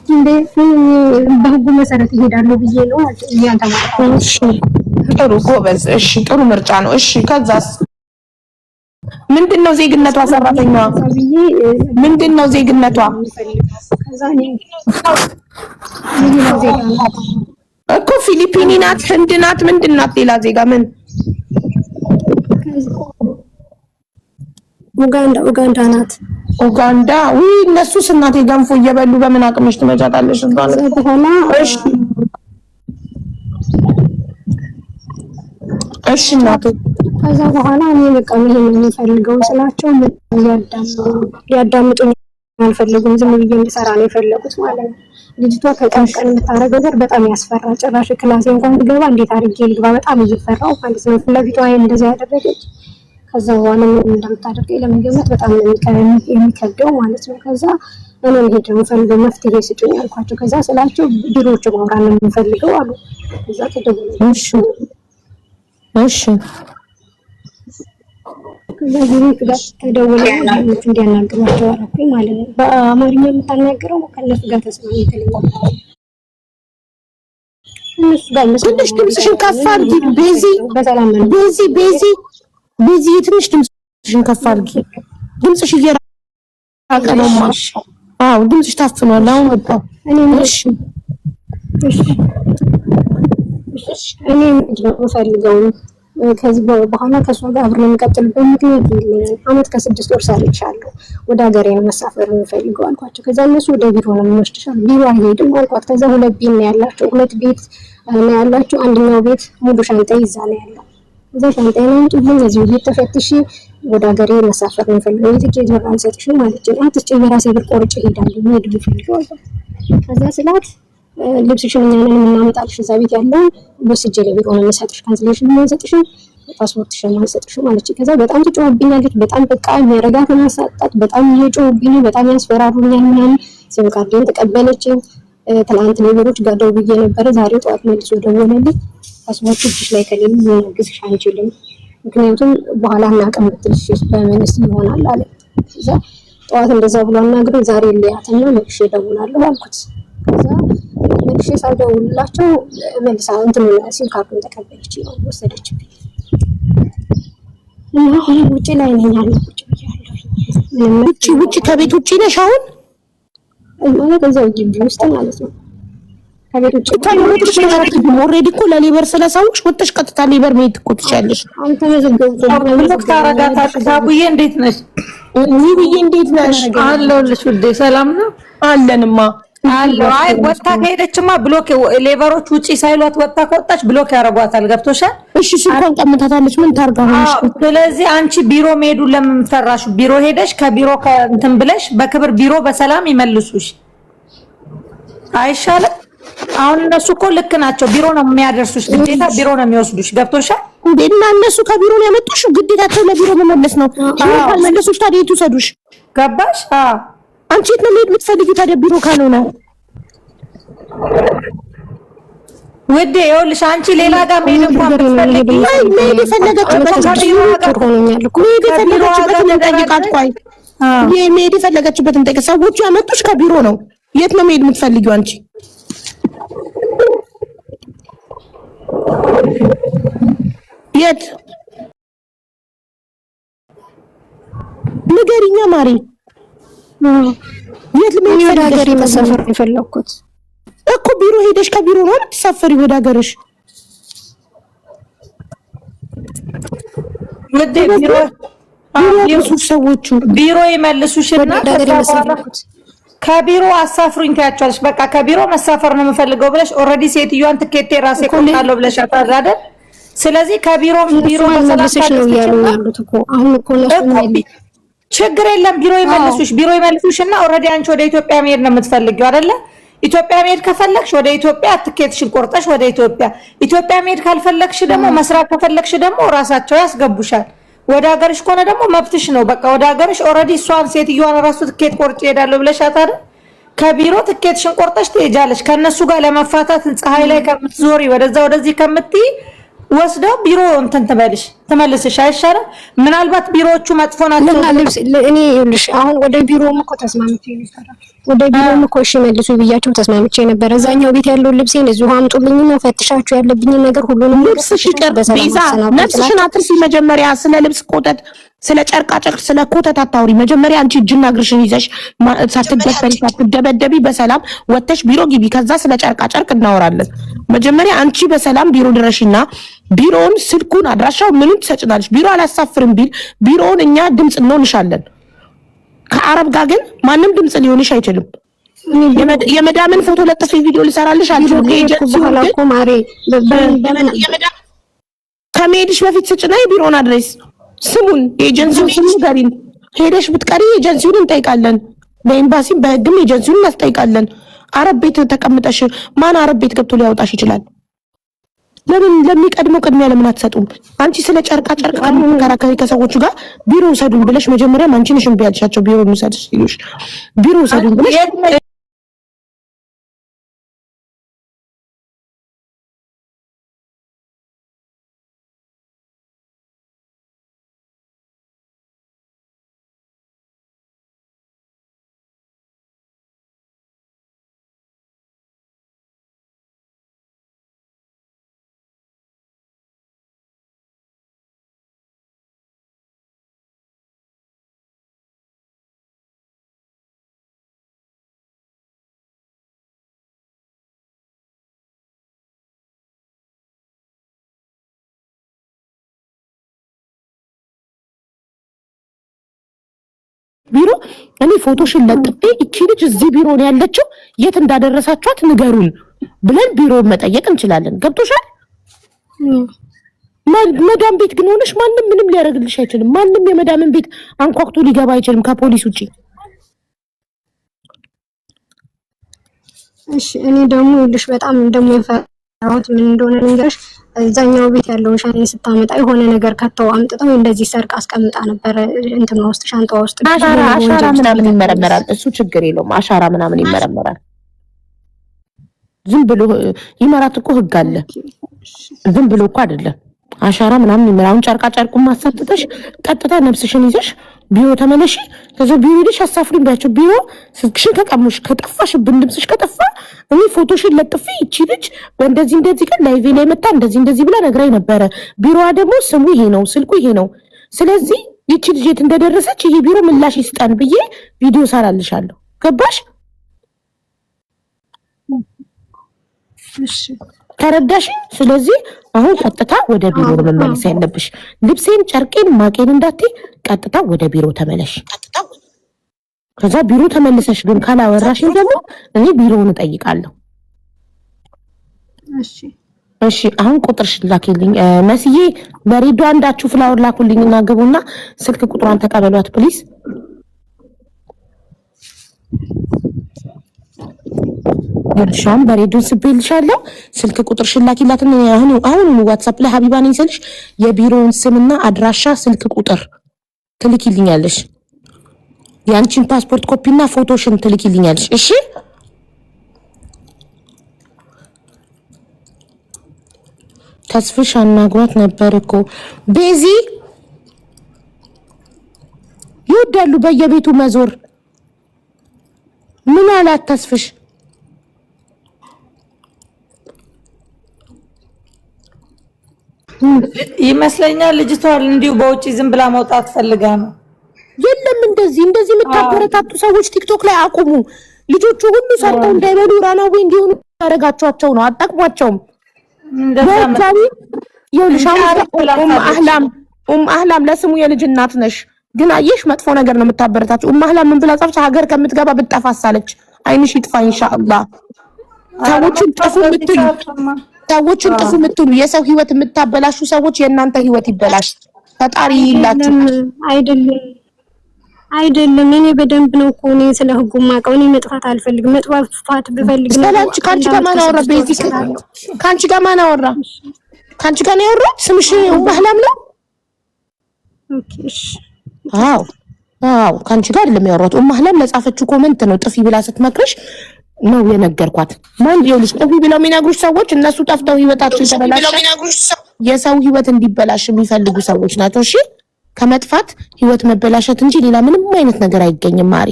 እንዴ በህጉ መሰረት ይሄዳሉ ብዬ ነው እያንተማረኩ። እሺ ጥሩ ጎበዝ። እሺ ጥሩ ምርጫ ነው። እሺ ከዛስ ምንድነው ዜግነቷ? ሰራተኛዋ ምንድነው ዜግነቷ? እኮ ፊሊፒኒ ናት፣ ህንድ ናት፣ ምንድን ናት? ሌላ ዜጋ ምን? ኡጋንዳ ናት። ኡጋንዳ ውይ፣ እነሱስ እናቴ ገንፎ እየበሉ በምን አቅምሽ ትመጫታለሽ? እሺ እናቴ ከዛ በኋላ እኔ በቃ ምን የሚፈልገው ስላቸው ሊያዳምጡኝ አልፈለጉም። ዝም ብዬ እንድሰራ ነው የፈለጉት ማለት ነው። ልጅቷ ከቀን ቀን የምታደርገው ነገር በጣም ያስፈራ። ጭራሽ ክላሴ እንኳን ብገባ እንዴት አድርጌ ልግባ? በጣም እየፈራው ማለት ነው። ፍለፊቷ እንደዛ ያደረገች። ከዛ በኋላ ምን እንደምታደርገኝ ለመገመት በጣም የሚከብደው ማለት ነው። ከዛ እኔ ሄድ የምፈልገው መፍትሄ ስጡኝ አልኳቸው። ከዛ ስላቸው ቢሮዎች ማውራት ነው የምፈልገው አሉ። ከዛ ተደውሎ እሺ ከዛ ቢሮዎች ጋር ተደውሎ እንዲያናግሯቸው አደረኩኝ ማለት ነው። በአማርኛ የምታናግረው ከእነሱ ጋር ተስማምተን እነሱ ጋር ትንሽ ድምፅሽን ከፍ አድርጊ። ቤዚ ትንሽ ድምፅሽን ከፍ አድርጊ። ድምፅሽ እየራቀ ነው። አዎ ድምፅሽ ታፍኗል። አሁን ወጣ። እኔ የምፈልገው ከዚህ በኋላ ከሷ ጋር አብረን የምንቀጥልበት ምክንያት የለኝም። አመት ከ6 ወር ሰርቻለሁ። ወደ ሀገሬ ነው መሳፈር የምፈልገው አልኳቸው። ከዛ እነሱ ወደ ቢሮ ነው የምወስድሽ አሉ። ቢሮ አልሄድም አልኳት። ከዛ 2 ቤት ነው ያላቸው፣ 2 ቤት ነው ያላቸው። አንደኛው ቤት ሙሉ ሻንጣ ይዛ ነው ያለው። ከዛ ሻንጣዬን አምጪልኝ፣ እዚሁ ቤት ተፈትሽ ወደ ሀገሬ መሳፈር ነው የምፈልገው። የትኬት ብር አልሰጥሽም ማለት ነው። አትስጪ፣ የራሴ ብር ቆርጬ እሄዳለሁ። መሄድ የምፈልገው አልኳት። ከዛ ስላት ልብስሽን እኛ ነን የምናመጣልሽ፣ እዛ ቤት ያለው ወስጄ ለቢሮ ነው የምሰጥሽ፣ ካንስሌሽን ነው የምሰጥሽ፣ ፓስፖርትሽን አልሰጥሽ ማለች። ከዛ በጣም ትጮህብኛለች። በጣም በቃ የሚያረጋትን ማሳጣት፣ በጣም እየጮህብኝ፣ በጣም ያስፈራሩኛል ምናምን። ሲም ካርዴን ተቀበለችኝ። ትናንት ሌበሮች ጋር ደውዬ ነበረ። ዛሬ ጠዋት መልሶ ደወለልኝ። ፓስፖርት እጅሽ ላይ ከሌለ ልናግዝሽ አንችልም፣ ምክንያቱም በኋላ እናቀም ብትልሽ በመንግስት ይሆናል አለ። ከዛ ጠዋት እንደዛ ብሎ አናግረው ዛሬ ልያትና መልሼ እደውላለሁ አልኩት። ከዛ መልሼ ሳልደውልላቸው መልሳ እንትን ሲም ካርዱን ተቀበለች ነው ወሰደችብኝ። እና አሁን ውጪ ላይ ነኝ ያለሁት ብያለሁ። ውጪ ከቤት ውጪ ነሽ አሁን? ማለት እዛው ግቢ ውስጥ ማለት ነው። ከቤት ውጪ ኦልሬዲ እኮ ለሌበር ስለሳውሽ ወጥተሽ ቀጥታ ሌበር መሄድ እኮ ትችያለሽ። አንተ መዘገብኩ ታረጋታለሽ። አቡዬ እንዴት ነሽ? ውብዬ እንዴት ነሽ? አለሁልሽ ውዴ። ሰላም ነው አለንማ አለው። አይ ወጣ ከሄደችማ ብሎክ ሌበሮች ውጪ ሳይሏት ወጣ ከወጣች ብሎክ ያረጓታል። ገብቶሻል? እሺ ስልኳን ቀምታታለች። ምን ታርጋለሽ? ስለዚህ አንቺ ቢሮ መሄዱ ለምን ፈራሽ? ቢሮ ሄደሽ ከቢሮ እንትን ብለሽ በክብር ቢሮ በሰላም ይመልሱሽ አይሻልም? አሁን እነሱ እኮ ልክ ናቸው። ቢሮ ነው የሚያደርሱሽ፣ ግዴታ ቢሮ ነው የሚወስዱሽ። ገብቶሻል? እና እነሱ ከቢሮ ነው ያመጡሽ፣ ግዴታቸው ለቢሮ መመለስ ነው። ቢሮ ካልመለሱሽ ታዲያ የት ይውሰዱሽ? ገባሽ? አንቺ የት ነው መሄድ የምትፈልጊው ታዲያ ቢሮ ካልሆነ? ውዴ ይኸውልሽ አንቺ ሌላ ጋር መሄድ እንኳን ብትፈልጊ መሄድ የፈለገችበት መሄድ የፈለገችበትን ጠይቀ። ሰዎቹ ያመጡሽ ከቢሮ ነው። የት ነው መሄድ የምትፈልጊው አንቺ? የት ንገሪኛ ማሪ። የት ለምን ወደ ሀገሬ መሳፈር የፈለኩት እኮ ቢሮ ሄደሽ ከቢሮ ነው የምትሳፈሪ ወደ ሀገርሽ። ወደ ቢሮ ሰዎቹ ቢሮ ይመልሱሽና ከቢሮ አሳፍሩኝ ታያቸዋለሽ። በቃ ከቢሮ መሳፈር ነው የምፈልገው ብለሽ ኦልሬዲ ሴትዮዋን ትኬቴ ራሴ ቆርጣለሁ ብለሽ አታዛደ። ስለዚህ ከቢሮ መሰላሰሽ ነው ያሉት እኮ አሁን እኮ ችግር የለም ቢሮ ይመልሱሽና ኦልሬዲ አንቺ ወደ ኢትዮጵያ መሄድ ነው የምትፈልጊው አይደለ? ኢትዮጵያ መሄድ ከፈለግሽ ወደ ኢትዮጵያ ትኬትሽን ቆርጠሽ ወደ ኢትዮጵያ መሄድ ካልፈለግሽ ደግሞ መስራት ከፈለግሽ ደግሞ ራሳቸው ያስገቡሻል። ወደ ሀገርሽ ከሆነ ደግሞ መብትሽ ነው። በቃ ወደ ሀገርሽ ኦልሬዲ እሷን ሴትዮዋን ራሱ ትኬት ቆርጬ እሄዳለሁ ብለሻት አይደል? ከቢሮ ትኬትሽን ቆርጠሽ ትሄጃለሽ። ከነሱ ጋር ለመፋታት ፀሐይ ላይ ከምትዞሪ ወደዛ ወደዚህ ከምትይ ወስደው ቢሮ እንትን ተመልሰሽ አይሻልም? ምናልባት ቢሮዎቹ መጥፎ ናቸው። እኔ ይኸውልሽ አሁን ወደ ቢሮም እኮ ተስማምቼ ነበር። ወደ ቢሮም እኮ እሺ መልሱ ብያቸው ተስማምቼ ነበር። እዛኛው ቤት ያለው ልብሴን እዚሁ አምጡልኝና ፈትሻችሁ ያለብኝን ነገር ሁሉንም ልብስሽ ይቀር ቤዛ፣ ነፍስሽን አትርሲ። መጀመሪያ ስለ ልብስ ኮተት፣ ስለ ጨርቃ ጨርቅ፣ ስለ ኮተት አታውሪ። መጀመሪያ አንቺ እጅና እግርሽን ይዘሽ ሳትደፈሪ ሳትደበደቢ በሰላም ወጥተሽ ቢሮ ግቢ። ከዛ ስለ ጨርቃ ጨርቅ እናወራለን። መጀመሪያ አንቺ በሰላም ቢሮ ድረሽና ቢሮውን ስልኩን አድራሻው ምኑን ትሰጭናለሽ። ቢሮ አላሳፍርም ቢል ቢሮውን እኛ ድምጽ እንሆንሻለን። ከአረብ ጋር ግን ማንም ድምጽ ሊሆንሽ አይችልም። የመዳምን ፎቶ ለጥፊ ቪዲዮ ልሰራልሽ አልችልም። ከመሄድሽ በፊት ስጭና የቢሮውን አድሬስ ስሙን የኤጀንሲውን ስም ንገሪን። ሄደሽ ብትቀሪ ኤጀንሲውን እንጠይቃለን። በኤምባሲም በህግም ኤጀንሲውን እናስጠይቃለን። አረብ ቤት ተቀምጠሽ ማን አረብ ቤት ገብቶ ሊያወጣሽ ይችላል? ለምን ለሚቀድመው ቅድሚያ ለምን አትሰጡም? አንቺ ስለ ጨርቃ ጨርቅ ከመከራከሪ ከሰዎቹ ጋር ቢሮ ውሰዱን ብለሽ መጀመሪያም አንቺ ነሽ እምቢ ያልሻቸው ቢሮ ውሰድሽ ይሉሽ ቢሮ ውሰዱን ብለሽ ቢሮ እኔ ፎቶሽን ለጥፌ እቺ ልጅ እዚህ ቢሮ ነው ያለችው የት እንዳደረሳችኋት ንገሩን ብለን ቢሮ መጠየቅ እንችላለን። ገብቶሻል? መዳም ቤት ግን ሆነሽ ማንም ምንም ሊያደርግልሽ አይችልም። ማንም የመዳምን ቤት አንኳኩቶ ሊገባ አይችልም ከፖሊስ ውጪ። እሺ እኔ ደግሞ ልሽ በጣም ደግሞ የፈራሁት ምን እንደሆነ ልንገርሽ። እዛኛው ቤት ያለውን ሻኔ ስታመጣ የሆነ ነገር ከተው አምጥተው እንደዚህ ሰርቅ አስቀምጣ ነበር እንትን ውስጥ ሻንጣ ውስጥ። አሻራ ምናምን ይመረመራል። እሱ ችግር የለውም። አሻራ ምናምን ይመረመራል። ዝም ብሎ ይመራት እኮ ህግ አለ። ዝም ብሎ እኮ አይደለም። አሻራ ምናምን ይመራውን ጨርቃ ጨርቁን ማሳጥተሽ ቀጥታ ነፍስሽን ይዘሽ ቢሮ ተመለሺ። ከዛ ቢሮ ሄደሽ አሳፍሪኝ ባያቸው ቢሮ ስልክሽን ከቀሙሽ ከጠፋሽብን ድምፅሽ ከጠፋ እኔ ፎቶሽን ለጥፊ ይቺ ልጅ በእንደዚህ እንደዚህ ቀን ላይቬ ላይ መጣ እንደዚህ ብላ ነግራኝ ነበረ። ቢሮዋ ደግሞ ስሙ ይሄ ነው፣ ስልኩ ይሄ ነው። ስለዚህ ይቺ ልጅ የት እንደደረሰች ይሄ ቢሮ ምላሽ ይስጠን ብዬ ቪዲዮ ሰራልሻለሁ። ገባሽ? እሺ ተረዳሽ? ስለዚህ አሁን ቀጥታ ወደ ቢሮ መመለስ ያለብሽ። ልብሴን፣ ጨርቄን፣ ማቄን እንዳትይ ቀጥታ ወደ ቢሮ ተመለሽ። ከዛ ቢሮ ተመለሰሽ ግን ካላወራሽኝ ደግሞ እኔ ቢሮውን እጠይቃለሁ። እሺ አሁን ቁጥርሽ ላኪልኝ መስዬ። በሬዲዮ አንዳችሁ ፍላወር ላኩልኝና ግቡና ስልክ ቁጥሯን ተቀበሏት ፕሊዝ። ይርሻም በሬዲዮ ስብልሻለሁ። ስልክ ቁጥርሽን ላኪላትና አሁን ዋትስአፕ ላይ ሀቢባ ነኝ ስልሽ የቢሮውን ስምና አድራሻ ስልክ ቁጥር ትልኪልኛለሽ። ያንቺን ፓስፖርት ኮፒና ፎቶሽን ትልኪልኛለሽ። እሺ ተስፍሽ አናግሯት ነበር እኮ ቤዚ። ይወዳሉ በየቤቱ መዞር። ምን አላት ተስፍሽ? ይመስለኛል ልጅቷ እንዲሁ በውጪ ዝም ብላ መውጣት ፈልጋ ነው። የለም እንደዚህ የምታበረታቱ ሰዎች ቲክቶክ ላይ አቁሙ። ልጆቹ ሁሉ ሰርተው እንዳይበሉ ራናዊ እንዲሆኑ ያደረጋቸዋቸው ነው። አጣቅሟቸውም እንደዛም ይልሻው አህላም ለስሙ የልጅ እናት ነሽ፣ ግን አየሽ መጥፎ ነገር ነው የምታበረታቱ። አህላም ምን ብላ ጻፈች? ሀገር ከምትገባ ብትጠፋሳለች። አይንሽ ይጥፋ ኢንሻአላህ። ሰዎችን ጥፉ የምትሉ የሰው ህይወት የምታበላሹ ሰዎች የእናንተ ህይወት ይበላሽ። ፈጣሪ ይላችሁ። አይደለም እኔ በደንብ ነው እኮ እኔ ስለ ህጉ ማውቀው። እኔ መጥፋት አልፈልግም። መጥፋት ብፈልግ ነው። ካንቺ ጋር ማን አወራ? ቤዚክ ካንቺ ጋር ማን አወራ? ካንቺ ጋር ነው ያወራው? ስምሽ ባህላም ነው? ኦኬ እሺ። አዎ ካንቺ ጋር አይደለም ያወራው። ባህላም ለጻፈችው ኮሜንት ነው ጥፊ ብላ ስትመክርሽ ነው የነገርኳት። ማን ይኸውልሽ ጥፊ ብለው የሚነግሩሽ ሰዎች እነሱ ጠፍተው ህይወታቸው የተበላሸ የሰው ህይወት እንዲበላሽ የሚፈልጉ ሰዎች ናቸው። እሺ ከመጥፋት ህይወት መበላሸት እንጂ ሌላ ምንም አይነት ነገር አይገኝም። ማሪ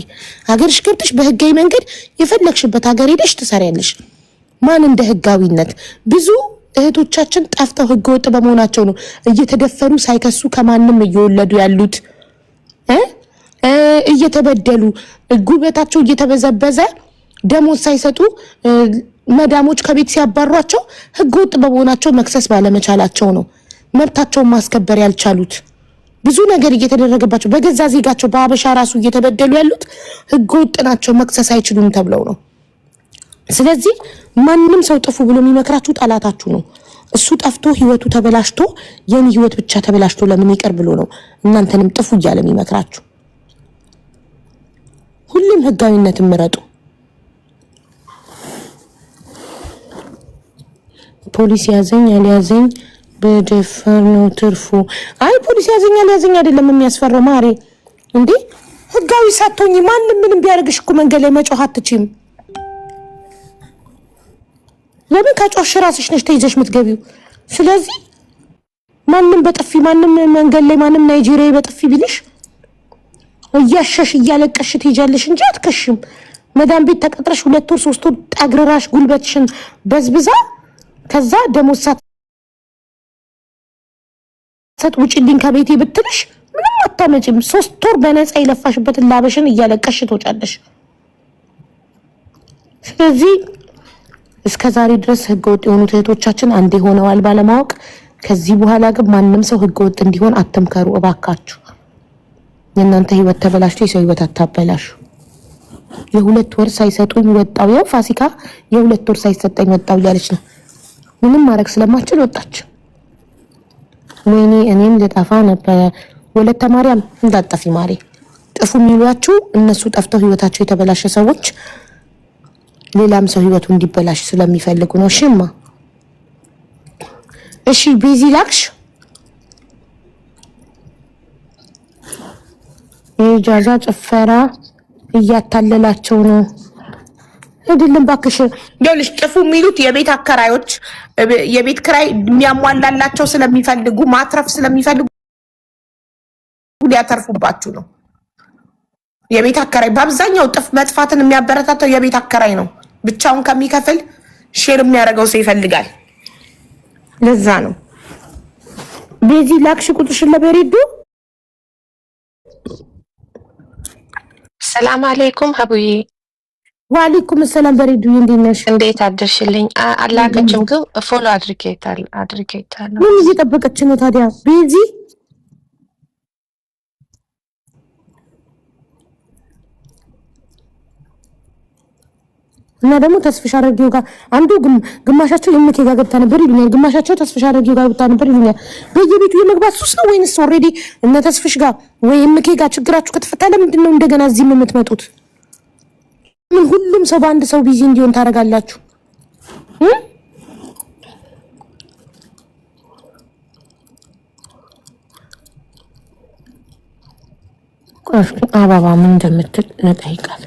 ሀገርሽ ገብተሽ በህጋዊ መንገድ የፈለግሽበት ሀገር ሄደሽ ትሰሪያለሽ። ማን እንደ ህጋዊነት ብዙ እህቶቻችን ጠፍተው ህገወጥ በመሆናቸው ነው እየተደፈሩ ሳይከሱ ከማንም እየወለዱ ያሉት እየተበደሉ ጉልበታቸው እየተበዘበዘ ደሞዝ ሳይሰጡ መዳሞች ከቤት ሲያባሯቸው ህገወጥ በመሆናቸው መክሰስ ባለመቻላቸው ነው መብታቸውን ማስከበር ያልቻሉት። ብዙ ነገር እየተደረገባቸው በገዛ ዜጋቸው በአበሻ ራሱ እየተበደሉ ያሉት ህገወጥ ናቸው መክሰስ አይችሉም ተብለው ነው። ስለዚህ ማንንም ሰው ጥፉ ብሎ የሚመክራችሁ ጠላታችሁ ነው። እሱ ጠፍቶ ህይወቱ ተበላሽቶ የኔ ህይወት ብቻ ተበላሽቶ ለምን ይቀር ብሎ ነው እናንተንም ጥፉ እያለ የሚመክራችሁ። ሁሉም ህጋዊነትን ምረጡ። ፖሊስ ያዘኝ አልያዘኝ በደፈር ነው ትርፉ። አይ ፖሊስ ያዘኝ አልያዘኝ አይደለም የሚያስፈራው ማሬ። እንዴ ህጋዊ ሳትሆኚ ማንም ምንም ቢያደርግሽ እኮ መንገድ ላይ መጮህ አትችይም። ለምን ከጮሽ ራስሽ ነሽ ተይዘሽ የምትገቢው። ስለዚህ ማንም በጥፊ ማንም መንገድ ላይ ማንም ናይጄሪያ በጥፊ ቢልሽ እያሸሽ እያለቀሽ ትሄጃለሽ እንጂ አትከሽም። መዳም ቤት ተቀጥረሽ 2 ወር 3 ወር ጠግረራሽ ጉልበትሽን በዝብዛ ከዛ ደሞዝ ሳት ውጪልኝ ከቤቴ ብትልሽ ምንም አታመጪም። 3 ወር በነፃ የለፋሽበትን ላበሽን እያለቀሽ ትወጫለሽ። ስለዚህ እስከ ዛሬ ድረስ ህገወጥ የሆኑት እህቶቻችን አንዴ ሆነዋል ባለማወቅ። ከዚህ በኋላ ግን ማንም ሰው ህገወጥ እንዲሆን አትምከሩ እባካችሁ። የእናንተ ህይወት ተበላሽቶ የሰው ህይወት አታበላሹ። የ2 ወር ሳይሰጡኝ ወጣው። ያው ፋሲካ የ2 ወር ሳይሰጠኝ ወጣው እያለች ነው። ምንም ማድረግ ስለማችል ወጣች። ወይኔ እኔም ልጠፋ ነበረ። ወለተ ማርያም እንዳጠፊ ማሬ። ጥፉ የሚሏችሁ እነሱ ጠፍተው ህይወታቸው የተበላሸ ሰዎች ሌላም ሰው ህይወቱ እንዲበላሽ ስለሚፈልጉ ነው። እሺማ እሺ ቢዚ ላክሽ የጃዛ ጭፈራ እያታለላቸው ነው አይደለም ባክሽ። ይኸውልሽ ጥፉ የሚሉት የቤት አከራዮች የቤት ክራይ የሚያሟላላቸው ስለሚፈልጉ ማትረፍ ስለሚፈልጉ ሊያተርፉባችሁ ነው። የቤት አከራይ በአብዛኛው ጥፍ መጥፋትን የሚያበረታተው የቤት አከራይ ነው። ብቻውን ከሚከፍል ሼር የሚያደርገው ሰው ይፈልጋል። ለዛ ነው በዚህ ላክሽ ቁጥርሽን ለበሬዱ። ሰላም አለይኩም ሀቡዬ። ወአለይኩም ሰላም በሬዱ። እንዴት ነሽ? እንዴት አደርሽልኝ? አላቀችም ግን ፎሎ አድርጌታለሁ። ምን እየጠበቀች ነው ታዲያ በዚህ? እና ደግሞ ተስፍሽ አረጊው ጋር አንዱ ግማሻቸው የምኬ ጋር ገብታ ነበር ይሉኛል፣ ግማሻቸው ተስፍሽ አረጊው ጋር ገብታ ነበር ይሉኛል። በየቤቱ የመግባት ሱስ ነው ወይንስ ኦልሬዲ እነ ተስፍሽ ጋር ወይ የምኬ ጋር ችግራችሁ ከተፈታ ለምንድን ነው እንደገና እዚህ የምትመጡት? ምን ሁሉም ሰው በአንድ ሰው ቢዚ እንዲሆን ታደርጋላችሁ? አባባ ምን እንደምትል እንጠይቃት።